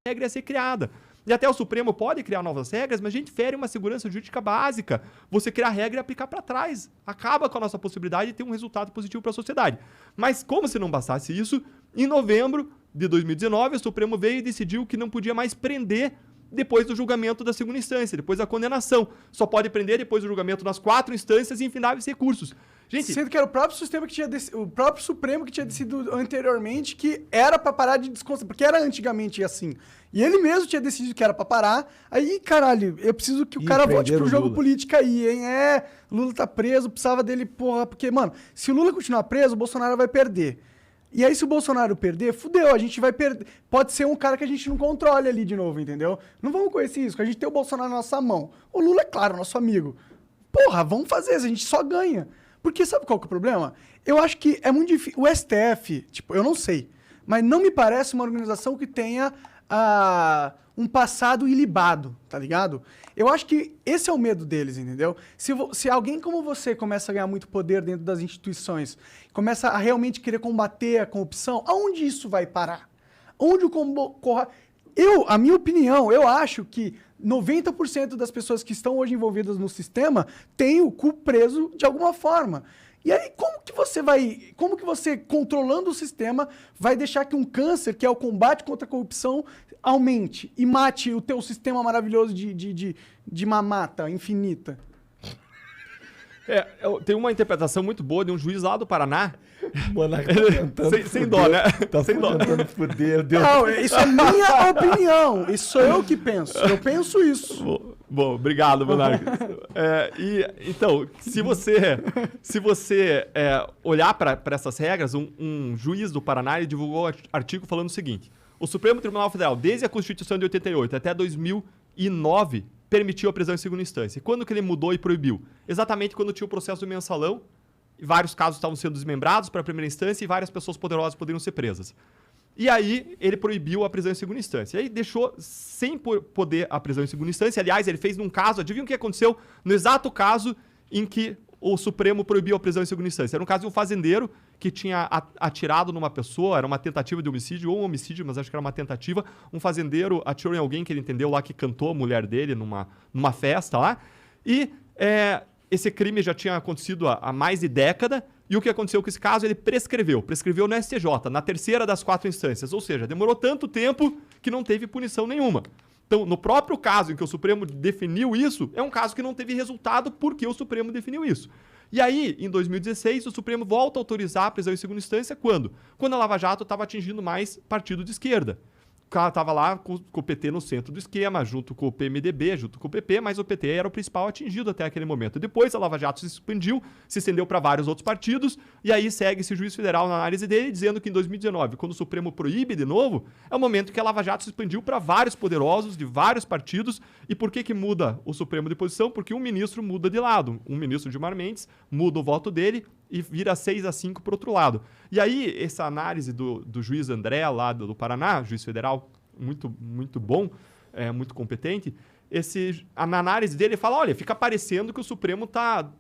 regra ia ser criada. E até o Supremo pode criar novas regras, mas a gente fere uma segurança jurídica básica. Você criar regra e aplicar para trás. Acaba com a nossa possibilidade de ter um resultado positivo para a sociedade. Mas como se não bastasse isso, em novembro de 2019, o Supremo veio e decidiu que não podia mais prender depois do julgamento da segunda instância, depois da condenação. Só pode prender depois do julgamento nas 4 instâncias e infindáveis recursos. Gente, sendo que era o próprio sistema que tinha o próprio Supremo que tinha decidido anteriormente que era pra parar de desconsiderar, porque era antigamente assim. E ele mesmo tinha decidido que era pra parar. Aí, caralho, eu preciso que o cara volte pro jogo político aí, hein? Lula tá preso, precisava dele, porra, porque, mano, se o Lula continuar preso, o Bolsonaro vai perder. E aí, se o Bolsonaro perder, fudeu, a gente vai perder. Pode ser um cara que a gente não controle ali de novo, entendeu? Não vamos conhecer isso, a gente tem o Bolsonaro na nossa mão. O Lula, é claro, nosso amigo. Porra, vamos fazer isso, a gente só ganha. Porque sabe qual que é o problema? Eu acho que é muito difícil. O STF, tipo, eu não sei, mas não me parece uma organização que tenha um passado ilibado, tá ligado? Eu acho que esse é o medo deles, entendeu? Se alguém como você começa a ganhar muito poder dentro das instituições, começa a realmente querer combater a corrupção, aonde isso vai parar? Onde a minha opinião, eu acho que 90% das pessoas que estão hoje envolvidas no sistema têm o cu preso de alguma forma. E aí, como que você, controlando o sistema, vai deixar que um câncer, que é o combate contra a corrupção, aumente e mate o teu sistema maravilhoso de mamata infinita? Tem uma interpretação muito boa de um juiz lá do Paraná. Mano, sem dó, né? Sem dó. Fuder, Deus. Não, isso é minha opinião. Isso sou eu que penso. Eu penso isso. Bom, obrigado, Monarca. Então, se você olhar para essas regras, um juiz do Paraná ele divulgou um artigo falando o seguinte: o Supremo Tribunal Federal, desde a Constituição de 88 até 2009, permitiu a prisão em segunda instância. E quando que ele mudou e proibiu? Exatamente quando tinha o processo do mensalão, vários casos estavam sendo desmembrados para a primeira instância e várias pessoas poderosas poderiam ser presas. E aí ele proibiu a prisão em segunda instância. E aí deixou sem poder a prisão em segunda instância. Aliás, ele fez num caso, adivinha o que aconteceu? No exato caso em que o Supremo proibiu a prisão em segunda instância. Era um caso de um fazendeiro que tinha atirado numa pessoa, era uma tentativa de homicídio, ou um homicídio, mas acho que era uma tentativa. Um fazendeiro atirou em alguém que ele entendeu lá que cantou a mulher dele numa festa lá. E esse crime já tinha acontecido há mais de década. E o que aconteceu com esse caso? Ele prescreveu no STJ, na terceira das 4 instâncias. Ou seja, demorou tanto tempo que não teve punição nenhuma. Então, no próprio caso em que o Supremo definiu isso, é um caso que não teve resultado porque o Supremo definiu isso. E aí, em 2016, o Supremo volta a autorizar a prisão em segunda instância quando? Quando a Lava Jato estava atingindo mais partido de esquerda. O cara estava lá com o PT no centro do esquema, junto com o PMDB, junto com o PP, mas o PT era o principal atingido até aquele momento. Depois a Lava Jato se expandiu, se estendeu para vários outros partidos, e aí segue esse juiz federal na análise dele, dizendo que em 2019, quando o Supremo proíbe de novo, é o momento que a Lava Jato se expandiu para vários poderosos de vários partidos. E por que muda o Supremo de posição? Porque um ministro muda de lado. Um ministro, Gilmar Mendes, muda o voto dele e vira 6-5 para o outro lado. E aí, essa análise do juiz André, lá do Paraná, juiz federal muito, muito bom, muito competente, na análise dele, ele fala, olha, fica parecendo que o Supremo está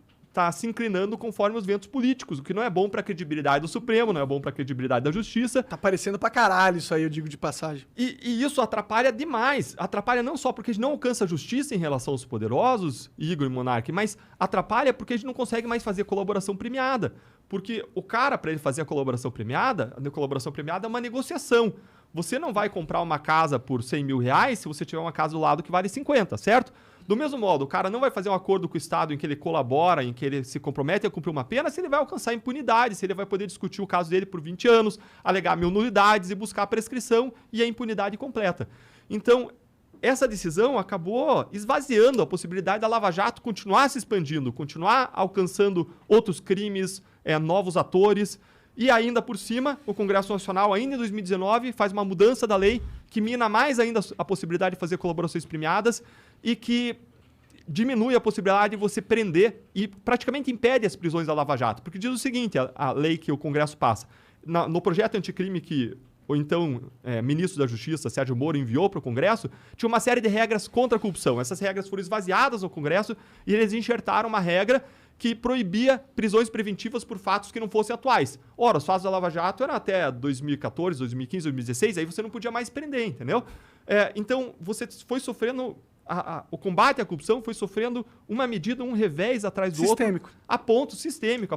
se inclinando conforme os ventos políticos, o que não é bom para a credibilidade do Supremo, não é bom para a credibilidade da Justiça. Tá parecendo pra caralho isso aí, eu digo de passagem. E isso atrapalha demais. Atrapalha não só porque a gente não alcança a justiça em relação aos poderosos, Igor e Monark, mas atrapalha porque a gente não consegue mais fazer colaboração premiada. Porque o cara, para ele fazer a colaboração premiada é uma negociação. Você não vai comprar uma casa por 100 mil reais se você tiver uma casa do lado que vale 50, certo? Do mesmo modo, o cara não vai fazer um acordo com o Estado em que ele colabora, em que ele se compromete a cumprir uma pena, se ele vai alcançar impunidade, se ele vai poder discutir o caso dele por 20 anos, alegar 1000 nulidades e buscar a prescrição e a impunidade completa. Então, essa decisão acabou esvaziando a possibilidade da Lava Jato continuar se expandindo, continuar alcançando outros crimes, novos atores. E ainda por cima, o Congresso Nacional, ainda em 2019, faz uma mudança da lei que mina mais ainda a possibilidade de fazer colaborações premiadas e que diminui a possibilidade de você prender e praticamente impede as prisões da Lava Jato. Porque diz o seguinte, a lei que o Congresso passa, no projeto anticrime que o então ministro da Justiça, Sérgio Moro, enviou para o Congresso, tinha uma série de regras contra a corrupção. Essas regras foram esvaziadas no Congresso e eles enxertaram uma regra que proibia prisões preventivas por fatos que não fossem atuais. Ora, os fatos da Lava Jato eram até 2014, 2015, 2016, aí você não podia mais prender, entendeu? Então, você foi sofrendo... O combate à corrupção foi sofrendo uma medida, um revés atrás do Sistêmico. outro. A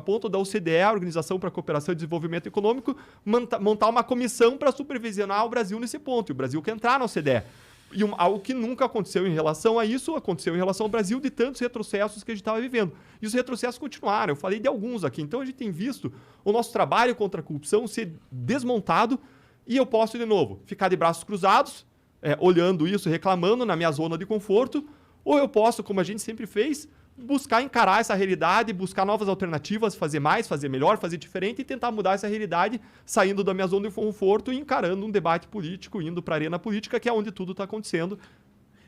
ponto da OCDE, a Organização para a Cooperação e Desenvolvimento Econômico, montar uma comissão para supervisionar o Brasil nesse ponto. E o Brasil quer entrar na OCDE. E algo que nunca aconteceu em relação a isso, aconteceu em relação ao Brasil, de tantos retrocessos que a gente estava vivendo. E os retrocessos continuaram. Eu falei de alguns aqui. Então, a gente tem visto o nosso trabalho contra a corrupção ser desmontado. E eu posso, de novo, ficar de braços cruzados, olhando isso, reclamando na minha zona de conforto, ou eu posso, como a gente sempre fez, buscar encarar essa realidade, buscar novas alternativas, fazer mais, fazer melhor, fazer diferente e tentar mudar essa realidade, saindo da minha zona de conforto e encarando um debate político, indo para a arena política, que é onde tudo está acontecendo.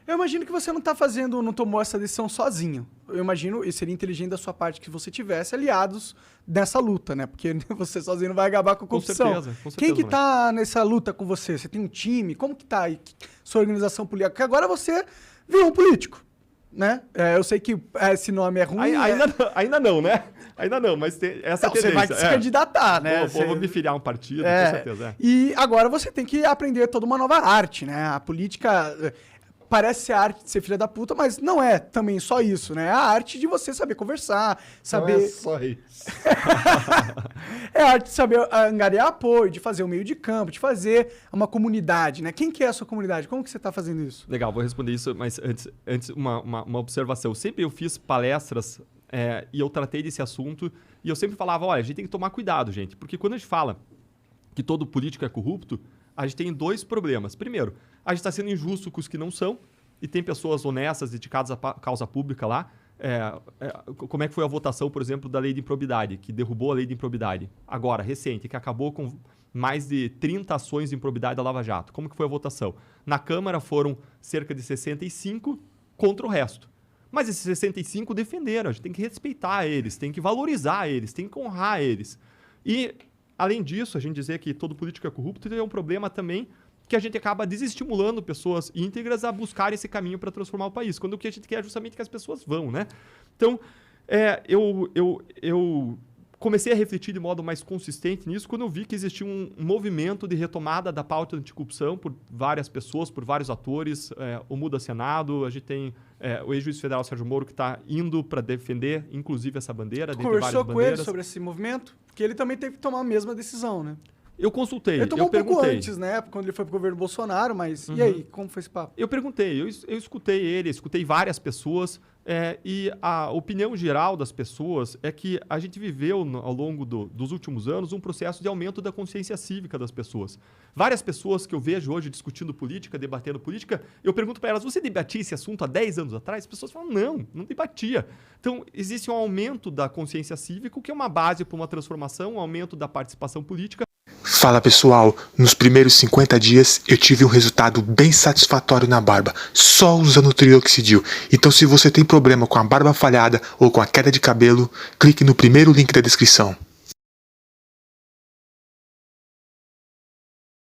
Eu imagino que você não tomou essa decisão sozinho. Eu imagino, e seria inteligente da sua parte, que você tivesse aliados nessa luta, né? Porque você sozinho não vai acabar com a corrupção. Com certeza, Quem que tá nessa luta com você? Você tem um time? Como que tá aí sua organização política? Porque agora você virou um político, né? Eu sei que esse nome é ruim. Ainda não, né? Ainda não, mas tem essa não, você vai se candidatar, né? Vou me filiar a um partido, com certeza. E agora você tem que aprender toda uma nova arte, né? A política... Parece ser a arte de ser filha da puta, mas não é também só isso, né? É a arte de você saber conversar, saber... Não é só isso. É a arte de saber angariar apoio, de fazer um meio de campo, de fazer uma comunidade, né? Quem que é a sua comunidade? Como que você está fazendo isso? Legal, vou responder isso, mas antes uma observação. Sempre eu fiz palestras e eu tratei desse assunto e eu sempre falava, olha, a gente tem que tomar cuidado, gente, porque quando a gente fala que todo político é corrupto, a gente tem dois problemas. Primeiro, a gente está sendo injusto com os que não são, e tem pessoas honestas, dedicadas à causa pública lá. Como é que foi a votação, por exemplo, da lei de improbidade, que derrubou a lei de improbidade? Agora, recente, que acabou com mais de 30 ações de improbidade da Lava Jato. Como que foi a votação? Na Câmara foram cerca de 65 contra o resto. Mas esses 65 defenderam, a gente tem que respeitar eles, tem que valorizar eles, tem que honrar eles. E... além disso, a gente dizer que todo político é corrupto é um problema também que a gente acaba desestimulando pessoas íntegras a buscar esse caminho para transformar o país, quando o que a gente quer é justamente que as pessoas vão, né? Então, eu comecei a refletir de modo mais consistente nisso quando eu vi que existia um movimento de retomada da pauta anticorrupção por várias pessoas, por vários atores, o Muda Senado, a gente tem o ex-juiz federal Sérgio Moro que está indo para defender, inclusive, essa bandeira. Tu conversou com ele sobre esse movimento? Porque ele também teve que tomar a mesma decisão, né? Eu consultei, ele tomou um pouco antes, né? Quando ele foi pro governo Bolsonaro, mas e aí? Como foi esse papo? Eu perguntei, eu escutei ele, escutei várias pessoas e a opinião geral das pessoas é que a gente viveu ao longo dos últimos anos um processo de aumento da consciência cívica das pessoas. Várias pessoas que eu vejo hoje discutindo política, debatendo política, eu pergunto para elas, você debatia esse assunto há 10 anos atrás? As pessoas falam, não debatia. Então, existe um aumento da consciência cívica, o que é uma base para uma transformação, um aumento da participação política. Fala pessoal, nos primeiros 50 dias eu tive um resultado bem satisfatório na barba, só usando o trioxidil. Então se você tem problema com a barba falhada ou com a queda de cabelo, clique no primeiro link da descrição.